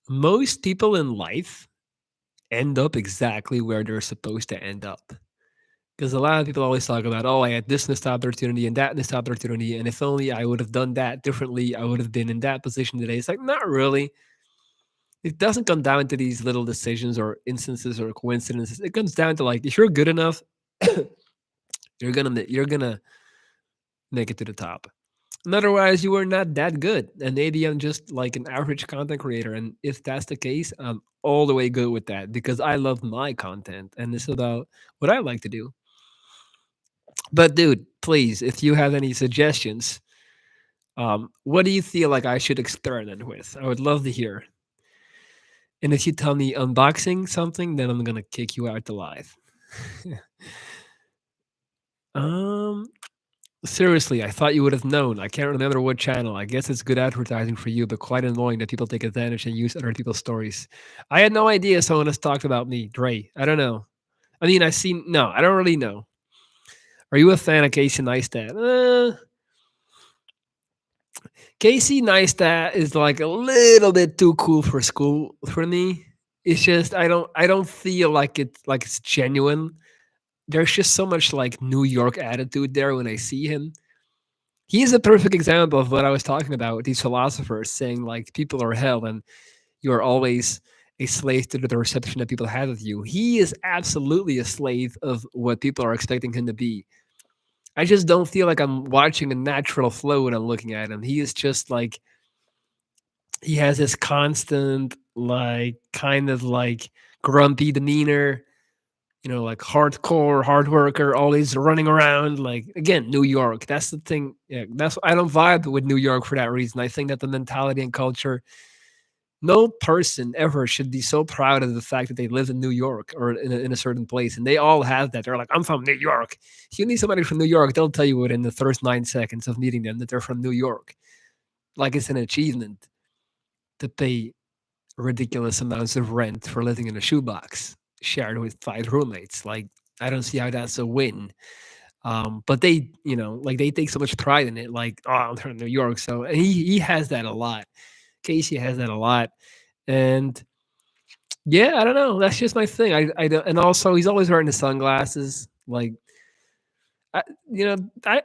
most people in life end up exactly where they're supposed to end up. Because a lot of people always talk about, oh, I had this missed opportunity and that missed opportunity. And if only I would have done that differently, I would have been in that position today. It's like, not really. It doesn't come down to these little decisions or instances or coincidences. It comes down to like, if you're good enough, you're gonna make it to the top. And otherwise, you are not that good. And maybe I'm just like an average content creator. And if that's the case, I'm all the way good with that because I love my content and it's about what I like to do. But dude, please, if you have any suggestions, what do you feel like I should experiment with? I would love to hear. And if you tell me unboxing something, then I'm gonna kick you out alive. um, Seriously, I thought you would have known. I can't remember what channel. I guess it's good advertising for you, but quite annoying that people take advantage and use other people's stories. I had no idea someone has talked about me, Dre. I don't know. I mean, I seen no. I don't really know. Are you a fan of Casey Neistat? Casey Neistat is like a little bit too cool for school for me. It's just I don't feel like it's genuine. There's just so much like New York attitude there when I see him. He is a perfect example of what I was talking about with these philosophers saying like people are hell and you're always a slave to the reception that people have of you. He is absolutely a slave of what people are expecting him to be. I just don't feel like I'm watching a natural flow when I'm looking at him. He is just like he has this constant, like kind of like grumpy demeanor, like hardcore, hard worker, always running around. Like again, New York. That's the thing. Yeah, that's I don't vibe with New York for that reason. I think that the mentality and culture, no person ever should be so proud of the fact that they live in New York or in a certain place. And they all have that. They're like, I'm from New York. If you meet somebody from New York, they'll tell you within the first 9 seconds of meeting them that they're from New York. Like it's an achievement that they ridiculous amounts of rent for living in a shoebox shared with 5 roommates. Like, I don't see how that's a win. But they, like they take so much pride in it. Like, oh, I'm from New York, so and he has that a lot. Casey has that a lot, and yeah, I don't know. That's just my thing. I don't, and also he's always wearing the sunglasses. Like, I,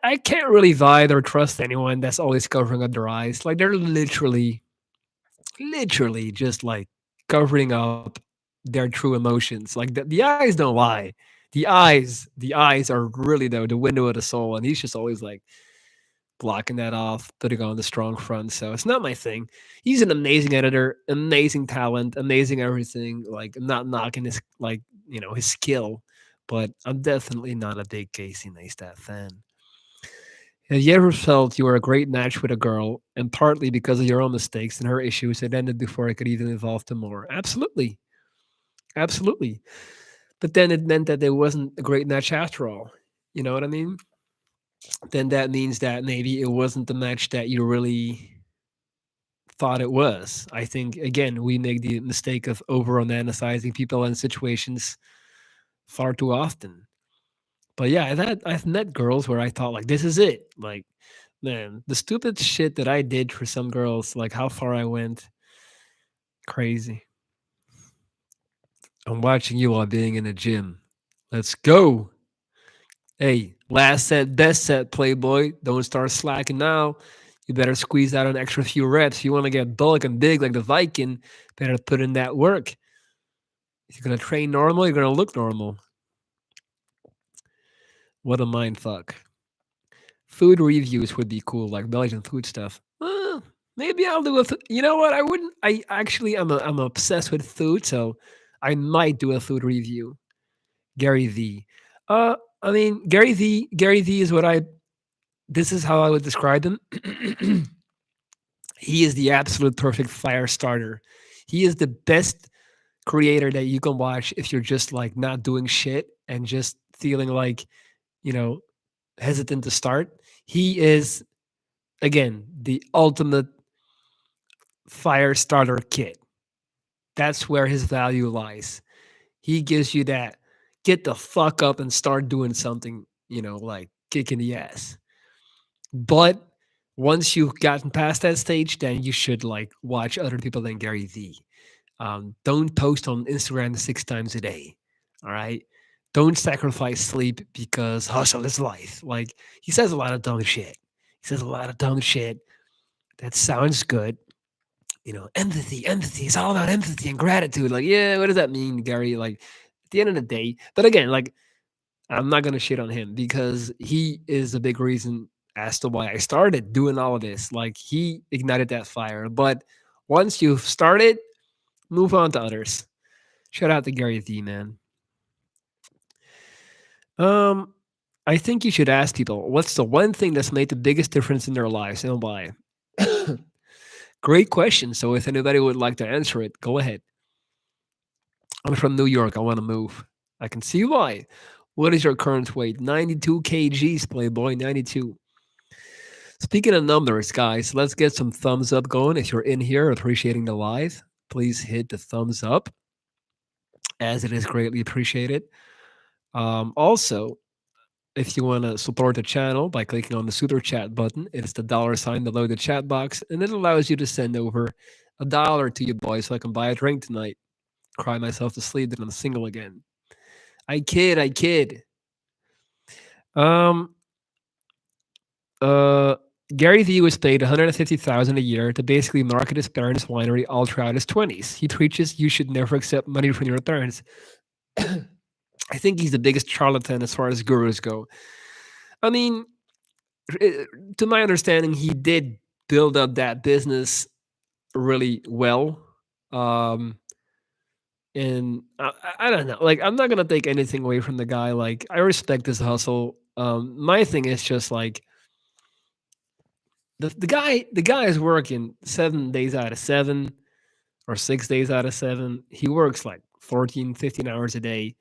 I can't really vibe or trust anyone that's always covering up their eyes. Like, they're literally just like covering up their true emotions. Like the eyes don't lie. The eyes are really the window of the soul, and he's just always like blocking that off, putting on the strong front. So it's not my thing. He's an amazing editor, amazing talent, amazing everything. Like, I'm not knocking his his skill, but I'm definitely not a big Casey Neistat fan. Have you ever felt you were a great match with a girl, and partly because of your own mistakes and her issues, it ended before it could even evolve to more? Absolutely, absolutely. But then it meant that there wasn't a great match after all. You know what I mean? Then that means that maybe it wasn't the match that you really thought it was. I think again we make the mistake of over romanticizing people and situations far too often. But yeah, I've met girls where I thought like this is it. Like, man, the stupid shit that I did for some girls, like how far I went, crazy. I'm watching you while being in the gym. Let's go. Hey, last set, best set, Playboy. Don't start slacking now. You better squeeze out an extra few reps. You want to get bulk and big like the Viking, better put in that work. If you're gonna train normal, you're gonna look normal. What a mind fuck. Food reviews would be cool, like Belgian food stuff. Maybe I'll do a. You know what? I wouldn't. I actually, I'm obsessed with food, so I might do a food review. Gary V. I mean, Gary V. Gary V. is what I. This is how I would describe him. He is the absolute perfect fire starter. He is the best creator that you can watch if you're just like not doing shit and just feeling like, you know, hesitant to start. He is again the ultimate fire starter kit. That's where his value lies. He gives you that get the fuck up and start doing something, like kicking the ass. But once you've gotten past that stage, then you should like watch other people than Gary Vee. Don't post on Instagram 6 times a day. All right. Don't sacrifice sleep because hustle is life. Like, he says a lot of dumb shit. He says a lot of dumb shit that sounds good. Empathy is all about empathy and gratitude. Like, yeah, what does that mean, Gary? Like, at the end of the day, but again, like, I'm not gonna shit on him because he is a big reason as to why I started doing all of this. Like, he ignited that fire. But once you've started, move on to others. Shout out to Gary V, man. Um, I think you should ask people what's the one thing that's made the biggest difference in their lives and why. Great question. So if anybody would like to answer it, go ahead. I'm from New York. I want to move. I can see why. What is your current weight? 92 kgs, Playboy. 92. Speaking of numbers, guys, let's get some thumbs up going. If you're in here appreciating the live, please hit the thumbs up as it is greatly appreciated. Also, if you want to support the channel by clicking on the super chat button, it's the dollar sign below the chat box, and it allows you to send over $1 to your boy so I can buy a drink tonight. Cry myself to sleep that I'm single again. I kid, I kid. Um, uh, Gary Vee was paid 150,000 a year to basically market his parents' winery all throughout his 20s. He preaches you should never accept money from your parents. I think he's the biggest charlatan as far as gurus go. I mean, to my understanding, he did build up that business really well. Um, and I don't know. Like, I'm not gonna take anything away from the guy. Like, I respect his hustle. My thing is just like the guy is working 7 days out of 7 or 6 days out of 7. He works like 14, 15 hours a day.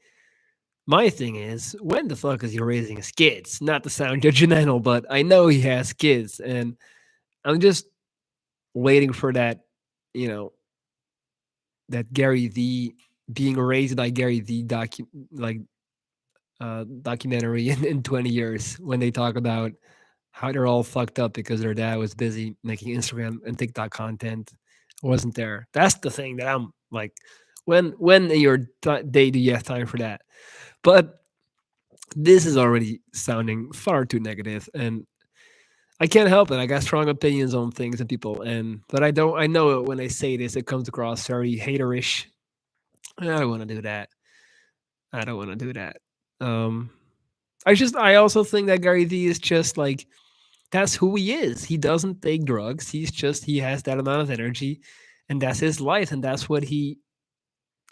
My thing is, when the fuck is he raising his kids? Not to sound judgmental, but I know he has kids, and I'm just waiting for that, you know, that Gary V being raised by Gary V like documentary in 20 years when they talk about how they're all fucked up because their dad was busy making Instagram and TikTok content, wasn't there. That's the thing that I'm like, when in your day do you have time for that? But this is already sounding far too negative, and I can't help it. I got strong opinions on things and people, and but I don't. I know it when I say this, it comes across very haterish. I don't want to do that. I don't want to do that. Um, I also think that Gary Vee is just like that's who he is. He doesn't take drugs. He has that amount of energy, and that's his life, and that's what he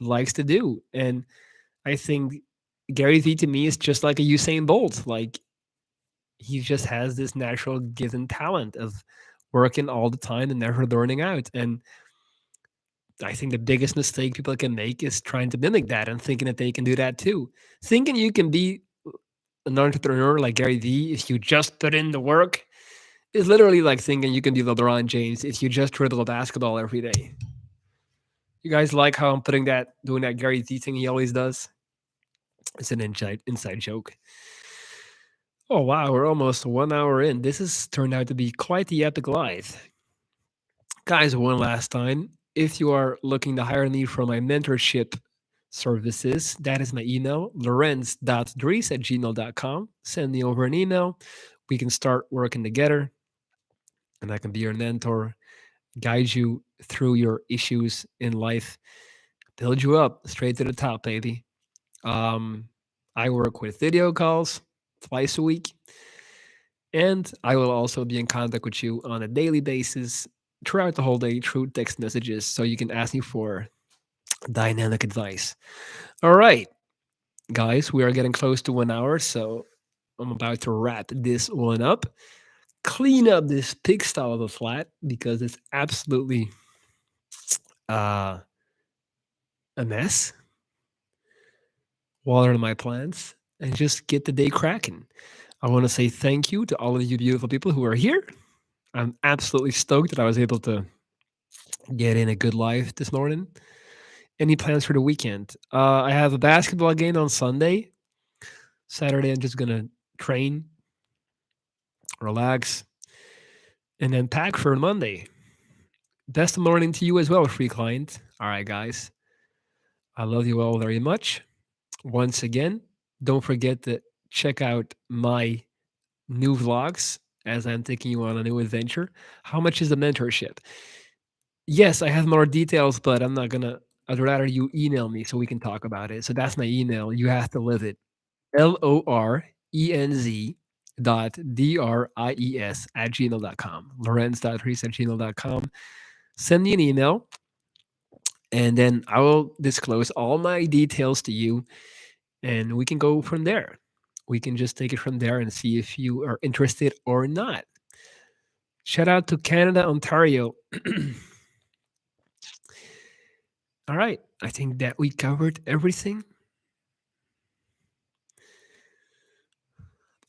likes to do. And I think Gary Vee to me is just like a Usain Bolt. Like he just has this natural given talent of working all the time and never learning out. And I think the biggest mistake people can make is trying to mimic that and thinking that they can do that too. Thinking you can be an entrepreneur like Gary Vee if you just put in the work is literally like thinking you can be LeBron James if you just dribble a basketball every day. You guys like how I'm putting that, doing that Gary Vee thing he always does? It's an inside joke. Oh wow, we're almost 1 hour in. This has turned out to be quite the epic live. Guys, one last time. If you are looking to hire me for my mentorship services, that is my email, lorenz.dries@gmail.com. Send me over an email. We can start working together, and I can be your mentor, guide you through your issues in life, build you up straight to the top, baby. Um, I work with video calls twice a week, and I will also be in contact with you on a daily basis throughout the whole day through text messages so you can ask me for dynamic advice. All right, guys, we are getting close to 1 hour, so I'm about to wrap this one up. Clean up this pigsty of a flat because it's absolutely uh, a mess. Water my plants and just get the day cracking. I want to say thank you to all of you beautiful people who are here. I'm absolutely stoked that I was able to get in a good live this morning. Any plans for the weekend? I have a basketball game on Sunday. Saturday, I'm just gonna train, relax, and then pack for Monday. Best of morning to you as well, free client. All right, guys. I love you all very much. Once again, don't forget to check out my new vlogs as I'm taking you on a new adventure. How much is the mentorship? Yes, I have more details, but I'm not gonna. I'd rather you email me so we can talk about it. So that's my email. You have to live it. LORENZ .DRIES@gmail.com. Lorenz.ries@gmail.com. Send me an email and then I will disclose all my details to you and we can go from there. We can just take it from there and see if you are interested or not. Shout out to Canada, Ontario. All right. I think that we covered everything.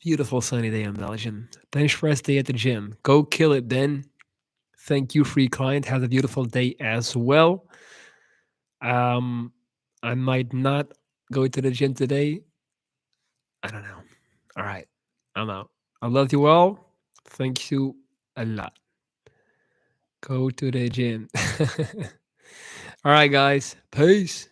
Beautiful sunny day in Belgium. Bench press day at the gym. Go kill it, Ben. Thank you, free client. Have a beautiful day as well. Um, I might not go to the gym today. I don't know. All right. I'm out. I love you all. Thank you a lot. Go to the gym. All right, guys. Peace.